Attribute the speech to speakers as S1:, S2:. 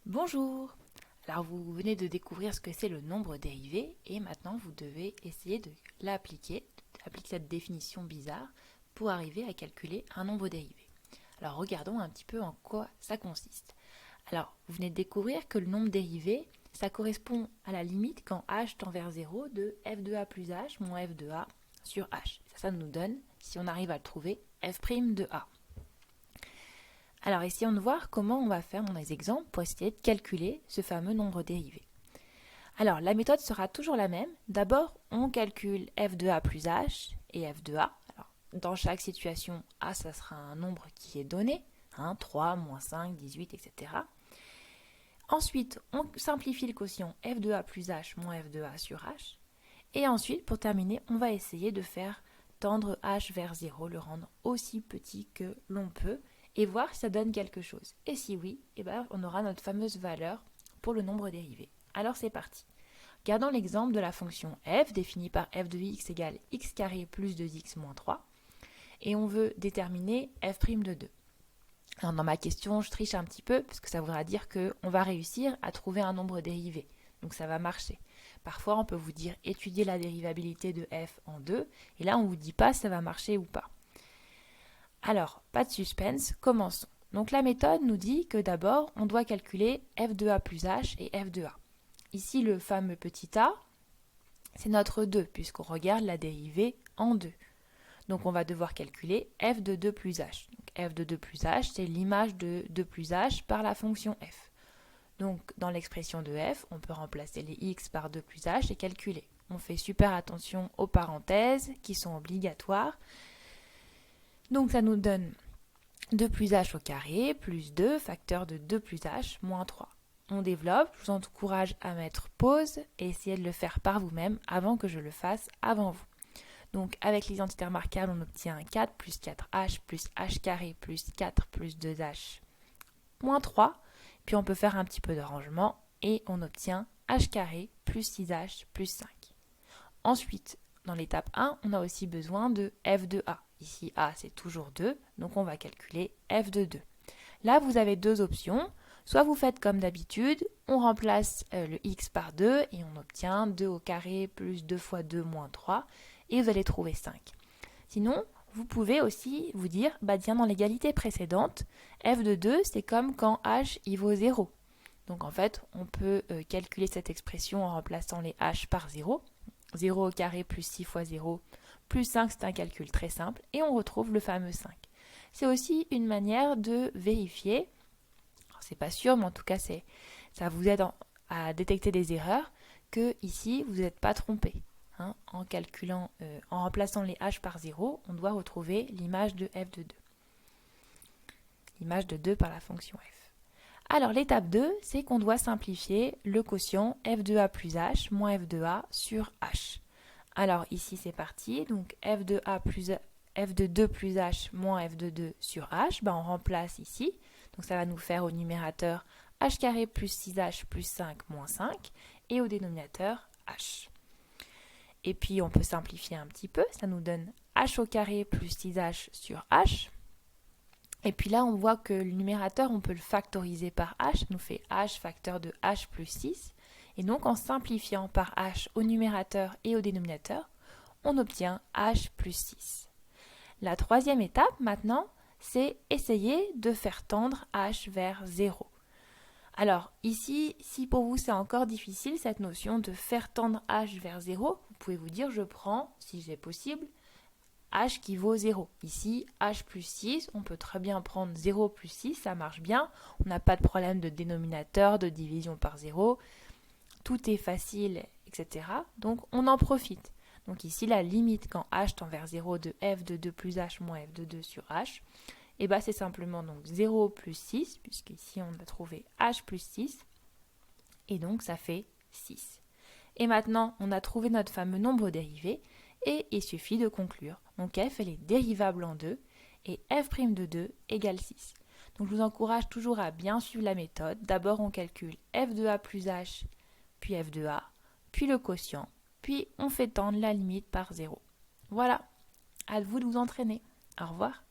S1: Bonjour! Alors vous venez de découvrir ce que c'est le nombre dérivé et maintenant vous devez essayer de l'appliquer, d'appliquer cette définition bizarre pour arriver à calculer un nombre dérivé. Alors regardons un petit peu en quoi ça consiste. Alors vous venez de découvrir que le nombre dérivé, ça correspond à la limite quand h tend vers 0 de f de a plus h moins f de a sur h. Ça nous donne, si on arrive à le trouver, f' de a. Alors essayons de voir comment on va faire dans les exemples pour essayer de calculer ce fameux nombre dérivé. Alors la méthode sera toujours la même. D'abord, on calcule f de a plus h et f de a. Alors, dans chaque situation, a, ça sera un nombre qui est donné, 3, moins 5, 18, etc. Ensuite, on simplifie le quotient f de a plus h moins f de a sur h. Et ensuite, pour terminer, on va essayer de faire tendre h vers 0, le rendre aussi petit que l'on peut, et voir si ça donne quelque chose. Et si oui, on aura notre fameuse valeur pour le nombre dérivé. Alors c'est parti. Regardons l'exemple de la fonction f, définie par f de x égale x carré plus 2x moins 3. Et on veut déterminer f' de 2. Alors dans ma question, je triche un petit peu, parce que ça voudra dire qu'on va réussir à trouver un nombre dérivé. Donc ça va marcher. Parfois, on peut vous dire étudier la dérivabilité de f en 2, et là on ne vous dit pas si ça va marcher ou pas. Alors, pas de suspense, commençons. Donc la méthode nous dit que d'abord, on doit calculer f de a plus h et f de a. Ici, le fameux petit a, c'est notre 2, puisqu'on regarde la dérivée en 2. Donc on va devoir calculer f de 2 plus h. Donc f de 2 plus h, c'est l'image de 2 plus h par la fonction f. Donc dans l'expression de f, on peut remplacer les x par 2 plus h et calculer. On fait super attention aux parenthèses qui sont obligatoires. Donc ça nous donne 2 plus h au carré plus 2 facteur de 2 plus h moins 3. On développe, je vous encourage à mettre pause et essayer de le faire par vous-même avant que je le fasse avant vous. Donc avec l'identité remarquable, on obtient 4 plus 4h plus h carré plus 4 plus 2h moins 3. Puis on peut faire un petit peu de rangement et on obtient h carré plus 6h plus 5. Ensuite, dans l'étape 1, on a aussi besoin de f de a. Ici, a, c'est toujours 2, donc on va calculer f de 2. Là, vous avez deux options. Soit vous faites comme d'habitude, on remplace le x par 2 et on obtient 2 au carré plus 2 fois 2 moins 3 et vous allez trouver 5. Sinon, vous pouvez aussi vous dire, tiens, dans l'égalité précédente, f de 2, c'est comme quand h y vaut 0. Donc en fait, on peut calculer cette expression en remplaçant les h par 0. 0 au carré plus 6 fois 0 plus 5, c'est un calcul très simple, et on retrouve le fameux 5. C'est aussi une manière de vérifier, alors c'est pas sûr, mais en tout cas ça vous aide à détecter des erreurs, que ici vous n'êtes pas trompé. En calculant, en remplaçant les h par 0, on doit retrouver l'image de f de 2. L'image de 2 par la fonction f. Alors l'étape 2, c'est qu'on doit simplifier le quotient f de a plus h moins f de a sur h. Alors ici c'est parti, donc f de 2 plus h moins f de 2 sur h, on remplace ici, donc ça va nous faire au numérateur h carré plus 6h plus 5 moins 5, et au dénominateur h. Et puis on peut simplifier un petit peu, ça nous donne h au carré plus 6h sur h. Et puis là on voit que le numérateur on peut le factoriser par h, ça nous fait h facteur de h plus 6. Et donc en simplifiant par h au numérateur et au dénominateur, on obtient h plus 6. La troisième étape maintenant, c'est essayer de faire tendre h vers 0. Alors ici, si pour vous c'est encore difficile cette notion de faire tendre h vers 0, vous pouvez vous dire je prends, si c'est possible, h qui vaut 0. Ici, h plus 6, on peut très bien prendre 0 plus 6, ça marche bien. On n'a pas de problème de dénominateur, de division par 0. Tout est facile, etc. Donc on en profite. Donc ici, la limite quand h tend vers 0 de f de 2 plus h moins f de 2 sur h, c'est simplement donc 0 plus 6, puisqu'ici on a trouvé h plus 6, et donc ça fait 6. Et maintenant, on a trouvé notre fameux nombre dérivé, et il suffit de conclure. Donc f, elle est dérivable en 2, et f' de 2 égale 6. Donc je vous encourage toujours à bien suivre la méthode. D'abord, on calcule f de a plus h, puis f de a, puis le quotient, puis on fait tendre la limite par 0. Voilà, à vous de vous entraîner. Au revoir.